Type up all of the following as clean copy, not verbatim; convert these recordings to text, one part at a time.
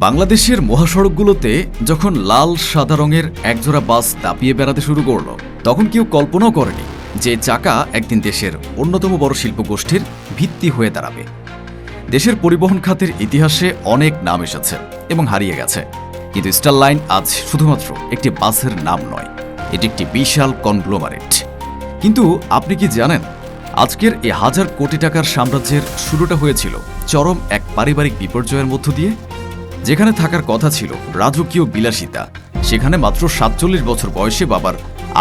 বাংলাদেশের মহাসড়কগুলোতে যখন লাল সাদা রঙের একজোড়া বাস দাপিয়ে বেড়াতে শুরু করল, তখন কেউ কল্পনাও করেনি যে চাকা একদিন দেশের অন্যতম বড় শিল্পগোষ্ঠীর ভিত্তি হয়ে দাঁড়াবে। দেশের পরিবহন খাতের ইতিহাসে অনেক নাম এসেছে এবং হারিয়ে গেছে, কিন্তু স্টার লাইন আজ শুধুমাত্র একটি বাসের নাম নয়, এটি একটি বিশাল কনগ্লোমারেট। কিন্তু আপনি কি জানেন, আজকের এই হাজার কোটি টাকার সাম্রাজ্যের শুরুটা হয়েছিল চরম এক পারিবারিক বিপর্যয়ের মধ্য দিয়ে। যেখানে থাকার কথা ছিল রাজকীয় বিলাসিতা, সেখানে মাত্র ৪৭ বছর বয়সে বাবার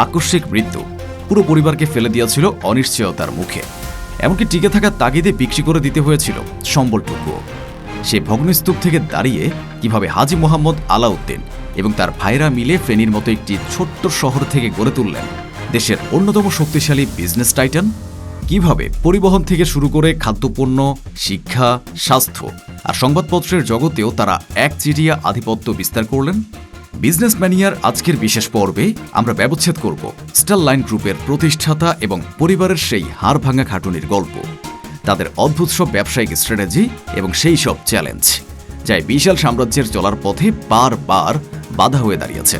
আকস্মিক মৃত্যু পুরো পরিবারকে ফেলে দিয়েছিল অনিশ্চয়তার মুখে। এমনকি টিকে থাকার তাগিদে বিক্রি করে দিতে হয়েছিল সম্বলটুকুও। সেই ভগ্নস্তূপ থেকে দাঁড়িয়ে কিভাবে হাজী মোহাম্মদ আলাউদ্দিন এবং তার ভাইরা মিলে ফেনীর মতো একটি ছোট্ট শহর থেকে গড়ে তুললেন দেশের অন্যতম শক্তিশালী বিজনেস টাইটান, কিভাবে পরিবহন থেকে শুরু করে খাদ্যপণ্য, শিক্ষা, স্বাস্থ্য আর সংবাদপত্রের জগতেও তারা একচেটিয়া আধিপত্য বিস্তার করলেন। বিজনেস ম্যানিয়ার আজকের বিশেষ পর্বে আমরা ব্যবচ্ছেদ করব স্টার লাইন গ্রুপের প্রতিষ্ঠাতা এবং পরিবারের সেই হাড় ভাঙা খাটুনির গল্প, তাদের অদ্ভুত সব ব্যবসায়িক স্ট্র্যাটেজি এবং সেই সব চ্যালেঞ্জ, যা বিশাল সাম্রাজ্যের চলার পথে বারবার বাধা হয়ে দাঁড়িয়েছে।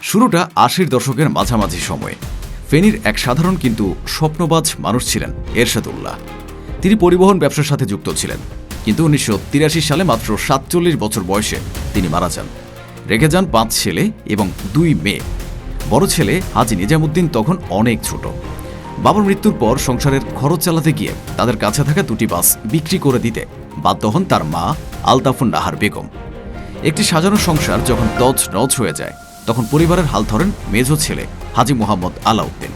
শুরুটা ৮০ দশকের মাঝামাঝি সময়ে। ফেনীর এক সাধারণ কিন্তু স্বপ্নবাজ মানুষ ছিলেন এরশাদুল্লাহ। তিনি পরিবহন ব্যবসার সাথে যুক্ত ছিলেন, কিন্তু ১৯৮৩ সালে মাত্র ৪৭ বছর বয়সে তিনি মারা যান। রেখে যান ৫ ছেলে এবং ২ মেয়ে। বড় ছেলে হাজী নিজামুদ্দিন তখন অনেক ছোট। বাবার মৃত্যুর পর সংসারের খরচ চালাতে গিয়ে তাদের কাছে থাকা ২টি বাস বিক্রি করে দিতে বাধ্য হন তার মা আলতাফুন নাহার বেগম। একটি সাজানো সংসার যখন তছনছ হয়ে যায়, তখন পরিবারের হাল ধরেন মেজ ছেলে হাজী মোহাম্মদ আলাউদ্দিন।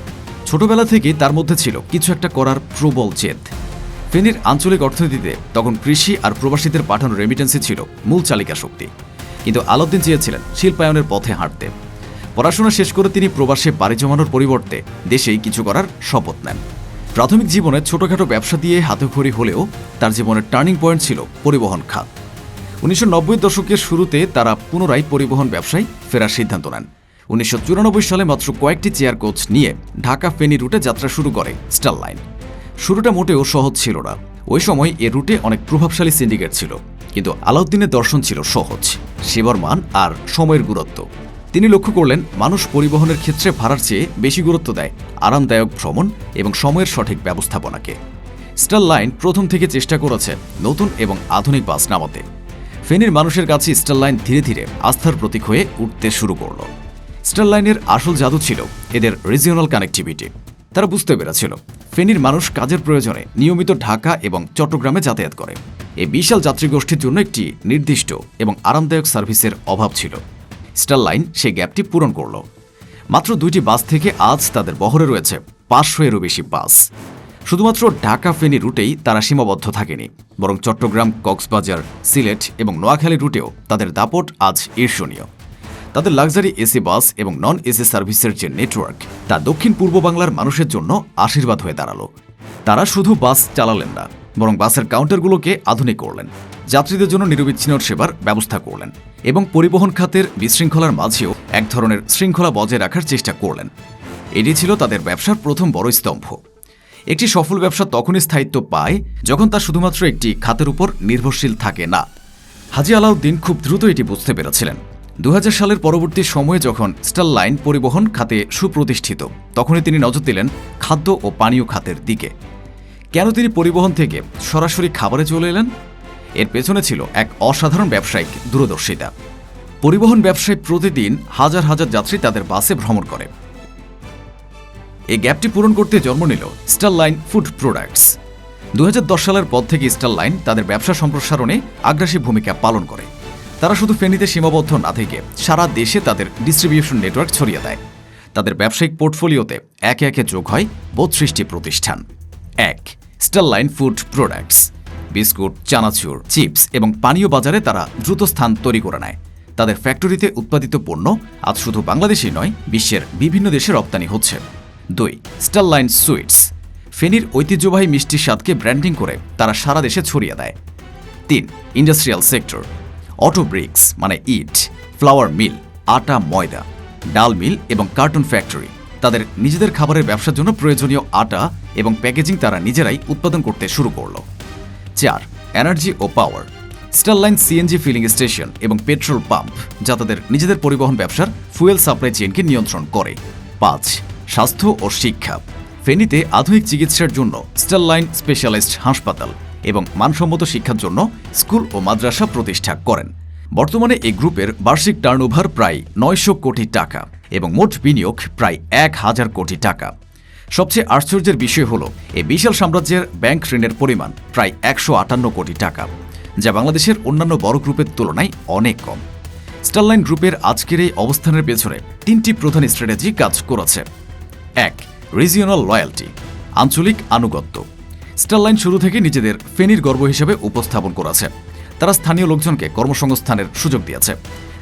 ছোটবেলা থেকেই তার মধ্যে ছিল কিছু একটা করার প্রবল জেদ। ফেনীর আঞ্চলিক অর্থনীতিতে তখন কৃষি আর প্রবাসীদের পাঠানো রেমিটেন্সই ছিল মূল চালিকা শক্তি, কিন্তু আলাউদ্দিন চেয়েছিলেন শিল্পায়নের পথে হাঁটতে। পড়াশোনা শেষ করে তিনি প্রবাসে পাড়ি জমানোর পরিবর্তে দেশেই কিছু করার শপথ নেন। প্রাথমিক জীবনে ছোটখাটো ব্যবসা দিয়ে হাতেখড়ি হলেও তার জীবনের টার্নিং পয়েন্ট ছিল পরিবহন খাত। ১৯৯০ দশকের শুরুতে তারা পুনরায় পরিবহন ব্যবসায় ফেরার সিদ্ধান্ত নেন। ১৯৯৪ সালে মাত্র কয়েকটি চেয়ার কোচ নিয়ে ঢাকা ফেনী রুটে যাত্রা শুরু করে স্টার লাইন। শুরুটা মোটেও সহজ ছিল না। ওই সময় এ রুটে অনেক প্রভাবশালী সিন্ডিকেট ছিল, কিন্তু আলাউদ্দিনের দর্শন ছিল সহজ, সেবার মান আর সময়ের গুরুত্ব। তিনি লক্ষ্য করলেন মানুষ পরিবহনের ক্ষেত্রে ভাড়ার চেয়ে বেশি গুরুত্ব দেয় আরামদায়ক ভ্রমণ এবং সময়ের সঠিক ব্যবস্থাপনাকে। স্টার লাইন প্রথম থেকে চেষ্টা করেছে নতুন এবং আধুনিক বাস নামাতে। ফেনীর মানুষের কাছে স্টার লাইন ধীরে ধীরে আস্থার প্রতীক হয়ে উঠতে শুরু করল। স্টার লাইনের আসল জাদু ছিল এদের রিজিওনাল কানেক্টিভিটি। তারা বুঝতে পেরেছিল ফেনীর মানুষ কাজের প্রয়োজনে নিয়মিত ঢাকা এবং চট্টগ্রামে যাতায়াত করে। এই বিশাল যাত্রীগোষ্ঠীর জন্য একটি নির্দিষ্ট এবং আরামদায়ক সার্ভিসের অভাব ছিল। স্টার লাইন সেই গ্যাপটি পূরণ করল। মাত্র ২টি বাস থেকে আজ তাদের বহরে রয়েছে ৫০০-এরও বেশি বাস। শুধুমাত্র ঢাকা ফেনী রুটেই তারা সীমাবদ্ধ থাকেনি, বরং চট্টগ্রাম, কক্সবাজার, সিলেট এবং নোয়াখালী রুটেও তাদের দাপট আজ ঈর্ষণীয়। তাদের লাক্সারি এসি বাস এবং নন এসি সার্ভিসের যে নেটওয়ার্ক, তা দক্ষিণ পূর্ব বাংলার মানুষের জন্য আশীর্বাদ হয়ে দাঁড়ালো। তারা শুধু বাস চালালেন না, বরং বাসের কাউন্টারগুলোকে আধুনিক করলেন, যাত্রীদের জন্য নিরবিচ্ছিন্ন সেবার ব্যবস্থা করলেন এবং পরিবহন খাতের বিশৃঙ্খলার মাঝেও এক ধরনের শৃঙ্খলা বজায় রাখার চেষ্টা করলেন। এটি ছিল তাদের ব্যবসার প্রথম বড় স্তম্ভ। একটি সফল ব্যবসা তখনই স্থায়িত্ব পায় যখন তা শুধুমাত্র একটি খাতের উপর নির্ভরশীল থাকে না। হাজী আলাউদ্দিন খুব দ্রুত এটি বুঝতে পেরেছিলেন। ২০০০ সালের পরবর্তী সময়ে যখন স্টার লাইন পরিবহন খাতে সুপ্রতিষ্ঠিত, তখনই তিনি নজর দিলেন খাদ্য ও পানীয় খাতের দিকে। কেন তিনি পরিবহন থেকে সরাসরি খাবারে চলে এলেন? এর পেছনে ছিল এক অসাধারণ ব্যবসায়িক দূরদর্শিতা। পরিবহন ব্যবসায় প্রতিদিন হাজার হাজার যাত্রী তাদের বাসে ভ্রমণ করে। এই গ্যাপটি পূরণ করতে জন্ম নিল স্টার লাইন ফুড প্রোডাক্টস। ২০১০ সালের পর থেকে স্টার লাইন তাদের ব্যবসা সম্প্রসারণে আগ্রাসী ভূমিকা পালন করে। তারা শুধু ফেনীতে সীমাবদ্ধ না থেকে সারা দেশে তাদের ডিস্ট্রিবিউশন নেটওয়ার্ক ছড়িয়ে দেয়। তাদের ব্যবসায়িক পোর্টফোলিওতে একে একে যোগ হয় ৩২টি প্রতিষ্ঠান। ১. Star line food products. Biscuit, chanachur, chips এবং পানীয় বাজারে তারা দ্রুত স্থান তৈরি করে নেয়। তাদের ফ্যাক্টরিতে উৎপাদিত পণ্য আজ শুধু বাংলাদেশেই নয়, বিশ্বের বিভিন্ন দেশে রপ্তানি হচ্ছে। ২. Star line sweets. ফেনীর ঐতিহ্যবাহী মিষ্টির স্বাদকে ব্র্যান্ডিং করে তারা সারা দেশে ছড়িয়ে দেয়। ৩. Industrial sector. অটো ব্রিক্স মানে ইট, ফ্লাওয়ার মিল, আটা, ময়দা, ডাল মিল এবং কার্টুন ফ্যাক্টরি। তাদের নিজেদের খাবারের ব্যবসার জন্য প্রয়োজনীয় আটা এবং প্যাকেজিং তারা নিজেরাই উৎপাদন করতে শুরু করল। ৪. এনার্জি ও পাওয়ার। স্টারলাইন সিএনজি ফিলিং স্টেশন এবং পেট্রোল পাম্প যা তাদের নিজেদের পরিবহন ব্যবসার ফুয়েল সাপ্লাই চেইনকে নিয়ন্ত্রণ করে। 5. স্বাস্থ্য ও শিক্ষা। ফেনীতে আধুনিক চিকিৎসার জন্য স্টারলাইন স্পেশালিস্ট হাসপাতাল এবং মানসম্মত শিক্ষার জন্য স্কুল ও মাদ্রাসা প্রতিষ্ঠা করেন। বর্তমানে এই গ্রুপের বার্ষিক টার্নওভার প্রায় 900 কোটি টাকা এবং মোট বিনিয়োগ প্রায় 1000 কোটি টাকা। সবচেয়ে আশ্চর্যের বিষয় হল এই বিশাল সাম্রাজ্যের ব্যাংক ঋণের পরিমাণ প্রায় 158 কোটি টাকা, যা বাংলাদেশের অন্যান্য বড় গ্রুপের তুলনায় অনেক কম। স্টারলাইন গ্রুপের আজকের এই অবস্থানের পেছনে 3টি প্রধান স্ট্র্যাটেজি কাজ করেছে। 1. রিজিওনাল লয়্যালটি, আঞ্চলিক আনুগত্য। স্টারলাইন শুরু থেকে নিজেদের ফেনীর গর্ব হিসেবে উপস্থাপন করেছে। তারা স্থানীয় লোকজনকে কর্মসংস্থানের সুযোগ দিয়েছে,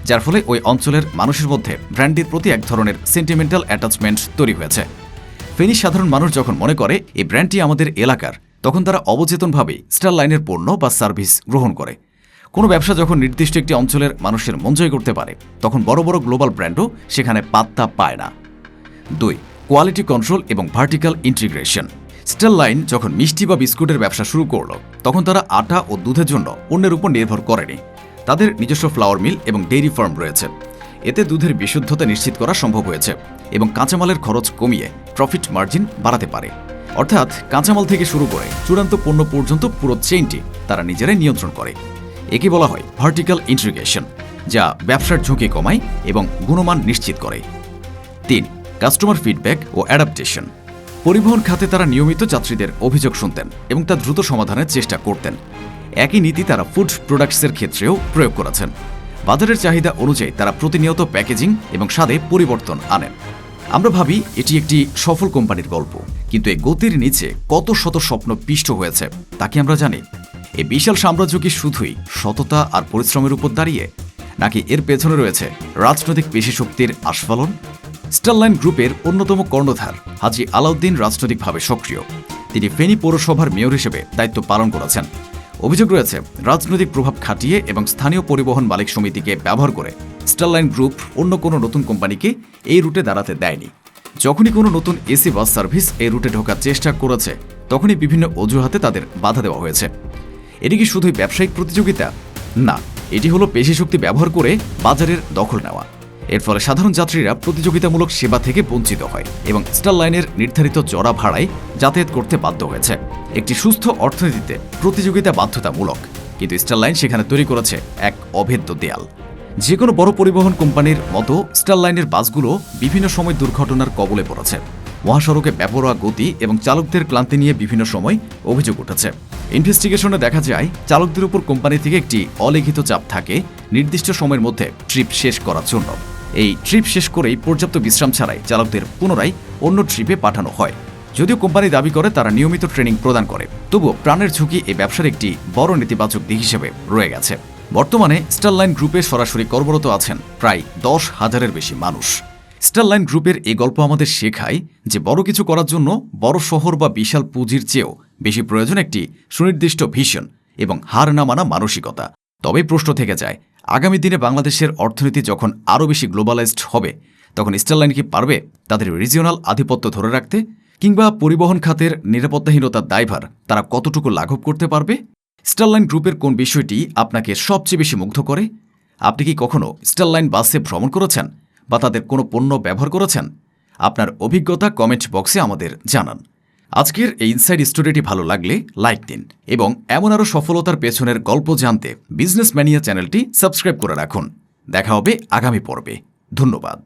যার ফলে ওই অঞ্চলের মানুষের মধ্যে ব্র্যান্ডের প্রতি এক ধরনের সেন্টিমেন্টাল অ্যাটাচমেন্ট তৈরি হয়েছে। ফেনীর সাধারণ মানুষ যখন মনে করে এই ব্র্যান্ডটি আমাদের এলাকার, তখন তারা অবচেতনভাবেই স্টারলাইনের পণ্য বা সার্ভিস গ্রহণ করে। কোনো ব্যবসা যখন নির্দিষ্ট একটি অঞ্চলের মানুষের মন জয় করতে পারে, তখন বড় বড় গ্লোবাল ব্র্যান্ডও সেখানে পাত্তা পায় না। 2. কোয়ালিটি কন্ট্রোল এবং ভার্টিক্যাল ইন্টিগ্রেশন। স্টারলাইন যখন মিষ্টি বা বিস্কুটের ব্যবসা শুরু করল, তখন তারা আটা ও দুধের জন্য অন্যের উপর নির্ভর করেনি। তাদের নিজস্ব ফ্লাওয়ার মিল এবং ডেইরি ফার্ম রয়েছে। এতে দুধের বিশুদ্ধতা নিশ্চিত করা সম্ভব হয়েছে এবং কাঁচামালের খরচ কমিয়ে প্রফিট মার্জিন বাড়াতে পারে। অর্থাৎ কাঁচামাল থেকে শুরু করে চূড়ান্ত পণ্য পর্যন্ত পুরো চেইনটি তারা নিজেরাই নিয়ন্ত্রণ করে। একে বলা হয় ভার্টিক্যাল ইন্টিগ্রেশন, যা ব্যবসার ঝুঁকি কমায় এবং গুণমান নিশ্চিত করে। 3. কাস্টমার ফিডব্যাক ও অ্যাডাপ্টেশন। পরিবহন খাতে তারা নিয়মিত যাত্রীদের অভিযোগ শুনতেন এবং তা দ্রুত সমাধানের চেষ্টা করতেন। একই নীতি তারা ফুড প্রোডাক্টসের ক্ষেত্রেও প্রয়োগ করেছেন। বাজারের চাহিদা অনুযায়ী তারা প্রতিনিয়ত প্যাকেজিং এবং স্বাদে পরিবর্তন আনেন। আমরা ভাবি এটি একটি সফল কোম্পানির গল্প, কিন্তু এই গতির নিচে কত শত স্বপ্ন পিষ্ট হয়েছে তা কি আমরা জানি? এই বিশাল সাম্রাজ্য কি শুধুই সততা আর পরিশ্রমের উপর দাঁড়িয়ে, নাকি এর পেছনে রয়েছে রাজনৈতিক পেশিশক্তির আস্ফালন? স্টারলাইন গ্রুপের অন্যতম কর্ণধার হাজী আলাউদ্দিন রাজনৈতিকভাবে সক্রিয়। তিনি ফেনী পৌরসভার মেয়র হিসেবে দায়িত্ব পালন করেছেন। অভিযোগ রয়েছে রাজনৈতিক প্রভাব খাটিয়ে এবং স্থানীয় পরিবহন মালিক সমিতিকে ব্যবহার করে স্টারলাইন গ্রুপ অন্য কোনো নতুন কোম্পানিকে এই রুটে দাঁড়াতে দেয়নি। যখনই কোনো নতুন এসি বাস সার্ভিস এই রুটে ঢোকার চেষ্টা করেছে, তখনই বিভিন্ন অজুহাতে তাদের বাধা দেওয়া হয়েছে। এটি কি শুধুই ব্যবসায়িক প্রতিযোগিতা? না, এটি হলো পেশিশক্তি ব্যবহার করে বাজারের দখল নেওয়া। এর ফলে সাধারণ যাত্রীরা প্রতিযোগিতামূলক সেবা থেকে বঞ্চিত হয় এবং স্টারলাইনের নির্ধারিত চড়া ভাড়ায় যাতায়াত করতে বাধ্য হয়েছে। একটি সুস্থ অর্থনীতিতে প্রতিযোগিতা বাধ্যতামূলক, কিন্তু স্টারলাইন সেখানে তৈরি করেছে এক অভেদ্য দেয়াল। যে কোনো বড় পরিবহন কোম্পানির মতো স্টারলাইনের বাসগুলো বিভিন্ন সময় দুর্ঘটনার কবলে পড়েছে। মহাসড়কে বেপরোয়া গতি এবং চালকদের ক্লান্তি নিয়ে বিভিন্ন সময় অভিযোগ উঠেছে। ইনভেস্টিগেশনে দেখা যায় চালকদের উপর কোম্পানি থেকে একটি অলিখিত চাপ থাকে নির্দিষ্ট সময়ের মধ্যে ট্রিপ শেষ করার জন্য। এই ট্রিপ শেষ করেই পর্যাপ্ত বিশ্রাম ছাড়াই চালকদের পুনরায় অন্য ট্রিপে পাঠানো হয়। যদিও কোম্পানি দাবি করে তারা নিয়মিত ট্রেনিং প্রদান করে, তবুও প্রাণের ঝুঁকি এই ব্যবসার একটি বড় নেতিবাচক দিক হিসেবে রয়ে গেছে। বর্তমানে স্টারলাইন গ্রুপে সরাসরি কর্মরত আছেন প্রায় 10,000-এর বেশি মানুষ। স্টারলাইন গ্রুপের এই গল্প আমাদের শেখায় যে বড় কিছু করার জন্য বড় শহর বা বিশাল পুঁজির চেয়েও বেশি প্রয়োজন একটি সুনির্দিষ্ট ভিশন এবং হার না মানা মানসিকতা। তবে প্রশ্ন থেকে যায়, আগামী দিনে বাংলাদেশের অর্থনীতি যখন আরও বেশি গ্লোবালাইজড হবে, তখন স্টারলাইন কি পারবে তাদের রিজিওনাল আধিপত্য ধরে রাখতে? কিংবা পরিবহন খাতের নিরাপত্তাহীনতার দায়ভার তারা কতটুকু লাঘব করতে পারবে? স্টারলাইন গ্রুপের কোন বিষয়টি আপনাকে সবচেয়ে বেশি মুগ্ধ করে? আপনি কি কখনো স্টারলাইন বাসে ভ্রমণ করেছেন বা তাদের কোনো পণ্য ব্যবহার করেছেন? আপনার অভিজ্ঞতা কমেন্ট বক্সে আমাদের জানান। আজকের এই ইনসাইড স্টোরিটি ভালো লাগলে লাইক দিন এবং এমন আরও সফলতার পেছনের গল্প জানতে বিজনেস ম্যানিয়া চ্যানেলটি সাবস্ক্রাইব করে রাখুন। দেখা হবে আগামী পর্বে। ধন্যবাদ।